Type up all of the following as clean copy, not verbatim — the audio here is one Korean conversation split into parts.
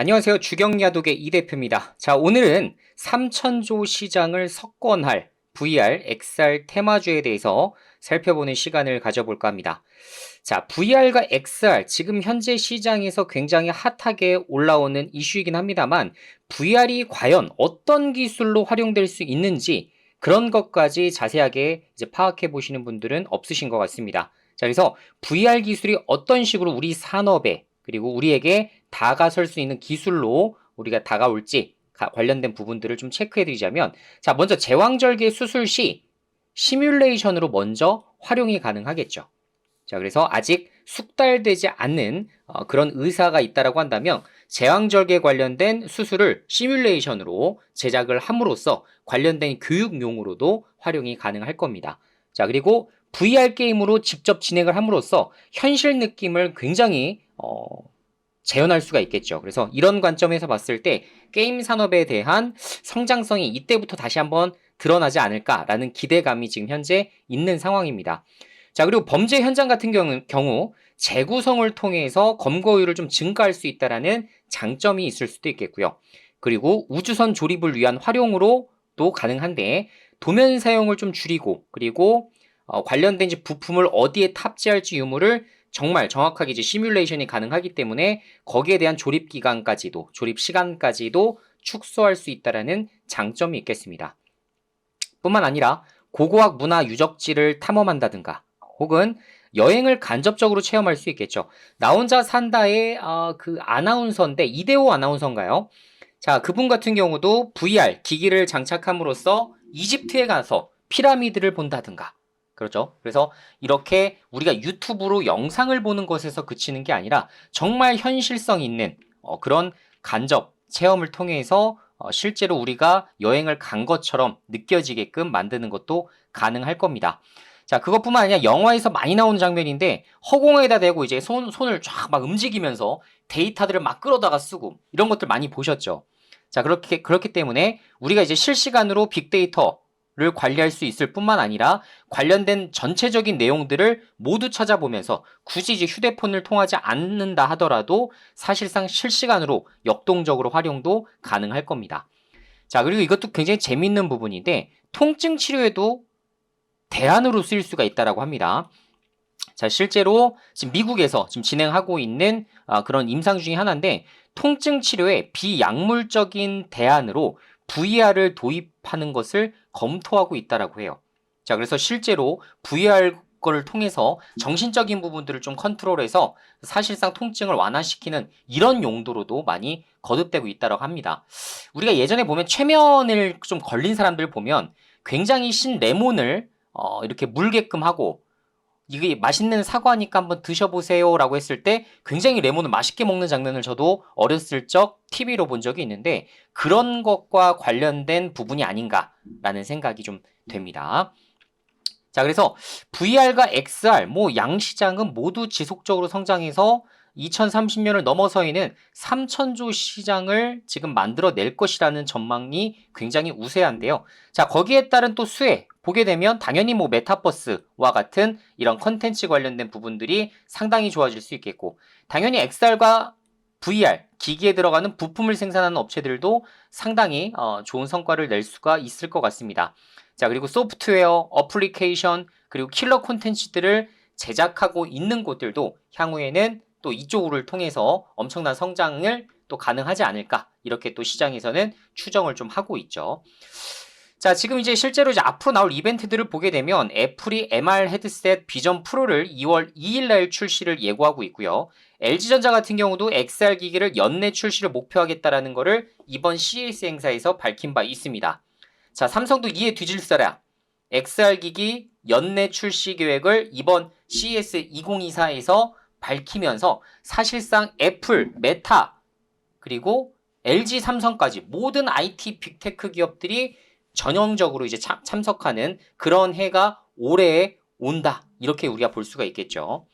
안녕하세요. 주경야독의 이 대표입니다. 자, 오늘은 3천조 시장을 석권할 VR, XR 테마주에 대해서 살펴보는 시간을 가져볼까 합니다. 자, VR과 XR, 지금 현재 시장에서 굉장히 핫하게 올라오는 이슈이긴 합니다만, VR이 과연 어떤 기술로 활용될 수 있는지 그런 것까지 자세하게 이제 파악해 보시는 분들은 없으신 것 같습니다. 자, 그래서 VR 기술이 어떤 식으로 우리 산업에 그리고 우리에게 다가설 수 있는 기술로 우리가 다가올지 관련된 부분들을 좀 체크해 드리자면, 자, 먼저 제왕절개 수술 시 시뮬레이션으로 먼저 활용이 가능하겠죠. 자, 그래서 아직 숙달되지 않는 그런 의사가 있다라고 한다면 제왕절개 관련된 수술을 시뮬레이션으로 제작을 함으로써 관련된 교육용으로도 활용이 가능할 겁니다. 자, 그리고 VR 게임으로 직접 진행을 함으로써 현실 느낌을 굉장히 재현할 수가 있겠죠. 그래서 이런 관점에서 봤을 때 게임 산업에 대한 성장성이 이때부터 다시 한번 드러나지 않을까라는 기대감이 지금 현재 있는 상황입니다. 자, 그리고 범죄 현장 같은 경우 재구성을 통해서 검거율을 좀 증가할 수 있다라는 장점이 있을 수도 있겠고요. 그리고 우주선 조립을 위한 활용으로도 가능한데 도면 사용을 좀 줄이고, 그리고 관련된 부품을 어디에 탑재할지 유무를 정말 정확하게 이제 시뮬레이션이 가능하기 때문에 거기에 대한 조립 기간까지도, 조립 시간까지도 축소할 수 있다라는 장점이 있겠습니다. 뿐만 아니라 고고학 문화 유적지를 탐험한다든가 혹은 여행을 간접적으로 체험할 수 있겠죠. 나 혼자 산다의 그 아나운서인데 이대호 아나운서인가요? 자, 그분 같은 경우도 VR 기기를 장착함으로써 이집트에 가서 피라미드를 본다든가, 그렇죠. 그래서 이렇게 우리가 유튜브로 영상을 보는 것에서 그치는 게 아니라 정말 현실성 있는 그런 간접 체험을 통해서 실제로 우리가 여행을 간 것처럼 느껴지게끔 만드는 것도 가능할 겁니다. 자, 그것뿐만 아니라 영화에서 많이 나오는 장면인데 허공에다 대고 이제 손을 쫙 막 움직이면서 데이터들을 막 끌어다가 쓰고 이런 것들 많이 보셨죠. 자, 그렇기 때문에 우리가 이제 실시간으로 빅데이터를 관리할 수 있을 뿐만 아니라 관련된 전체적인 내용들을 모두 찾아보면서 굳이 이제 휴대폰을 통하지 않는다 하더라도 사실상 실시간으로 역동적으로 활용도 가능할 겁니다. 자, 그리고 이것도 굉장히 재밌는 부분인데 통증 치료에도 대안으로 쓰일 수가 있다라고 합니다. 자, 실제로 지금 미국에서 지금 진행하고 있는 그런 임상 중에 하나인데 통증 치료에 비약물적인 대안으로 VR을 도입하는 것을 검토하고 있다라고 해요. 자, 그래서 실제로 VR 거를 통해서 정신적인 부분들을 좀 컨트롤해서 사실상 통증을 완화시키는 이런 용도로도 많이 거듭되고 있다고 합니다. 우리가 예전에 보면 최면을 좀 걸린 사람들 보면 굉장히 신 레몬을 이렇게 물게끔 하고 이게 맛있는 사과니까 한번 드셔보세요라고 했을 때 굉장히 레몬을 맛있게 먹는 장면을 저도 어렸을 적 TV로 본 적이 있는데 그런 것과 관련된 부분이 아닌가라는 생각이 좀 됩니다. 자, 그래서 VR과 XR 뭐 양시장은 모두 지속적으로 성장해서 2030년을 넘어서에는 3천조 시장을 지금 만들어낼 것이라는 전망이 굉장히 우세한데요. 자, 거기에 따른 또 수혜 보게 되면 당연히 뭐 메타버스와 같은 이런 컨텐츠 관련된 부분들이 상당히 좋아질 수 있겠고, 당연히 XR과 VR 기기에 들어가는 부품을 생산하는 업체들도 상당히 좋은 성과를 낼 수가 있을 것 같습니다. 자, 그리고 소프트웨어, 어플리케이션, 그리고 킬러 콘텐츠들을 제작하고 있는 곳들도 향후에는 또 이쪽을 통해서 엄청난 성장을 또 가능하지 않을까, 이렇게 또 시장에서는 추정을 좀 하고 있죠. 자, 지금 이제 실제로 이제 앞으로 나올 이벤트들을 보게 되면 애플이 MR 헤드셋 비전 프로를 2월 2일 날 출시를 예고하고 있고요. LG전자 같은 경우도 XR 기기를 연내 출시를 목표하겠다라는 것을 이번 CES 행사에서 밝힌 바 있습니다. 자, 삼성도 이에 뒤질서라 XR 기기 연내 출시 계획을 이번 CES 2024에서 밝히면서 사실상 애플, 메타, 그리고 LG, 삼성까지 모든 IT 빅테크 기업들이 전형적으로 이제 참석하는 그런 해가 올해에 온다, 이렇게 우리가 볼 수가 있겠죠.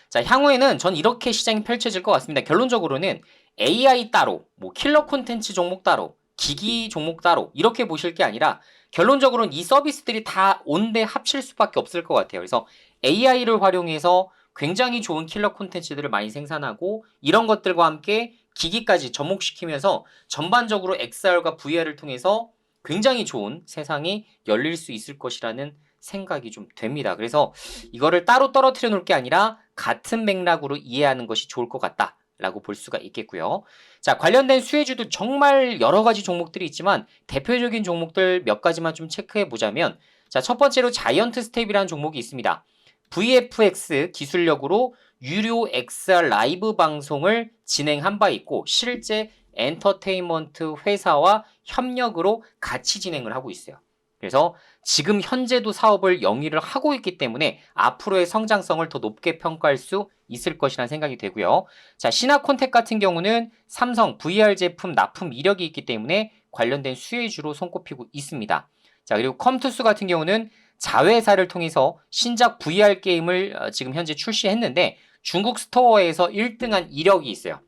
자, 향후에는 전 이렇게 시장이 펼쳐질 것 같습니다. 결론적으로는 AI 따로, 뭐 킬러 콘텐츠 종목 따로, 기기 종목 따로 이렇게 보실 게 아니라 결론적으로는 이 서비스들이 다 온데 합칠 수밖에 없을 것 같아요. 그래서 AI를 활용해서 굉장히 좋은 킬러 콘텐츠들을 많이 생산하고 이런 것들과 함께 기기까지 접목시키면서 전반적으로 XR과 VR을 통해서 굉장히 좋은 세상이 열릴 수 있을 것이라는 생각이 좀 됩니다. 그래서 이거를 따로 떨어뜨려 놓을 게 아니라 같은 맥락으로 이해하는 것이 좋을 것 같다라고 볼 수가 있겠고요. 자, 관련된 수혜주도 정말 여러 가지 종목들이 있지만 대표적인 종목들 몇 가지만 좀 체크해 보자면, 자, 첫 번째로 자이언트 스텝이라는 종목이 있습니다. VFX 기술력으로 유료 XR 라이브 방송을 진행한 바 있고 실제 엔터테인먼트 회사와 협력으로 같이 진행을 하고 있어요. 그래서 지금 현재도 사업을 영위를 하고 있기 때문에 앞으로의 성장성을 더 높게 평가할 수 있을 것이라는 생각이 되고요. 자, 시나콘텍 같은 경우는 삼성 VR 제품 납품 이력이 있기 때문에 관련된 수혜주로 손꼽히고 있습니다. 자, 그리고 컴투스 같은 경우는 자회사를 통해서 신작 VR 게임을 지금 현재 출시했는데 중국 스토어에서 1등한 이력이 있어요.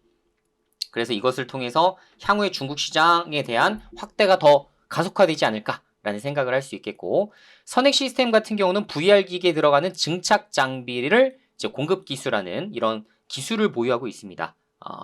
그래서 이것을 통해서 향후의 중국 시장에 대한 확대가 더 가속화되지 않을까라는 생각을 할 수 있겠고, 선액 시스템 같은 경우는 VR 기기에 들어가는 증착 장비를 이제 공급 기술하는 이런 기술을 보유하고 있습니다.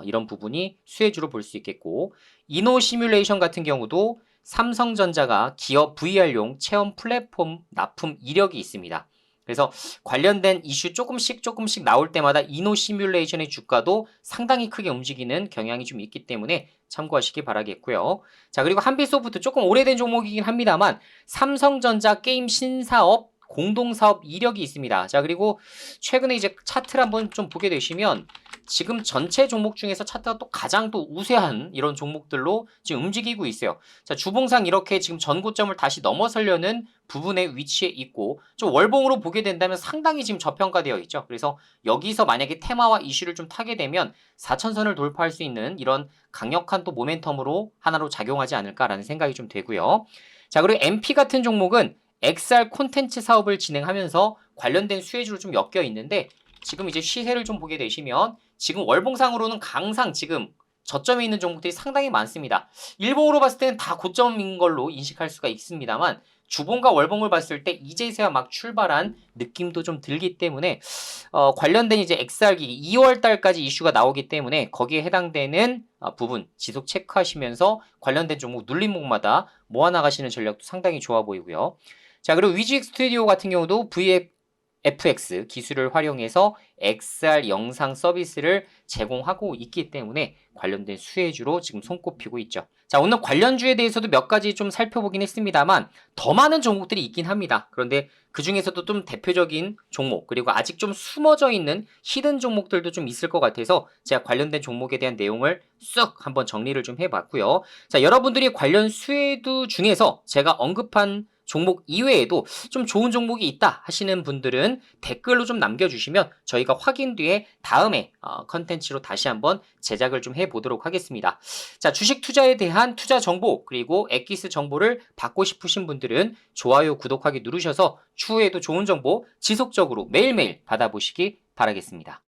이런 부분이 수혜주로 볼 수 있겠고, 이노 시뮬레이션 같은 경우도 삼성전자가 기업 VR용 체험 플랫폼 납품 이력이 있습니다. 그래서 관련된 이슈 조금씩 나올 때마다 이노 시뮬레이션의 주가도 상당히 크게 움직이는 경향이 좀 있기 때문에 참고하시기 바라겠고요. 자, 그리고 한빛소프트 조금 오래된 종목이긴 합니다만 삼성전자 게임 신사업 공동사업 이력이 있습니다. 자, 그리고 최근에 이제 차트를 한번 좀 보게 되시면 지금 전체 종목 중에서 차트가 또 가장 또 우세한 이런 종목들로 지금 움직이고 있어요. 자, 주봉상 이렇게 지금 전고점을 다시 넘어서려는 부분에 위치해 있고, 좀 월봉으로 보게 된다면 상당히 지금 저평가되어 있죠. 그래서 여기서 만약에 테마와 이슈를 좀 타게 되면 4천선을 돌파할 수 있는 이런 강력한 또 모멘텀으로 하나로 작용하지 않을까라는 생각이 좀 되고요. 자, 그리고 MP 같은 종목은 XR 콘텐츠 사업을 진행하면서 관련된 수혜주로 좀 엮여 있는데, 지금 이제 시세를 좀 보게 되시면 지금 월봉상으로는 강상 지금 저점에 있는 종목들이 상당히 많습니다. 일봉으로 봤을 때는 다 고점인 걸로 인식할 수가 있습니다만 주봉과 월봉을 봤을 때 이제서야 막 출발한 느낌도 좀 들기 때문에 관련된 이제 XR 기기 2월 달까지 이슈가 나오기 때문에 거기에 해당되는 부분 지속 체크하시면서 관련된 종목 눌림목마다 모아나가시는 전략도 상당히 좋아 보이고요. 자, 그리고 위즈익 스튜디오 같은 경우도 VFX 기술을 활용해서 XR 영상 서비스를 제공하고 있기 때문에 관련된 수혜주로 지금 손꼽히고 있죠. 자, 오늘 관련주에 대해서도 몇 가지 좀 살펴보긴 했습니다만 더 많은 종목들이 있긴 합니다. 그런데 그 중에서도 좀 대표적인 종목, 그리고 아직 좀 숨어져 있는 히든 종목들도 좀 있을 것 같아서 제가 관련된 종목에 대한 내용을 쑥 한번 정리를 좀 해봤고요. 자, 여러분들이 관련 수혜주 중에서 제가 언급한 종목 이외에도 좀 좋은 종목이 있다 하시는 분들은 댓글로 좀 남겨주시면 저희가 확인 뒤에 다음에 컨텐츠로 다시 한번 제작을 좀 해보도록 하겠습니다. 자, 주식 투자에 대한 투자 정보 그리고 엑기스 정보를 받고 싶으신 분들은 좋아요, 구독하기 누르셔서 추후에도 좋은 정보 지속적으로 매일매일 받아보시기 바라겠습니다.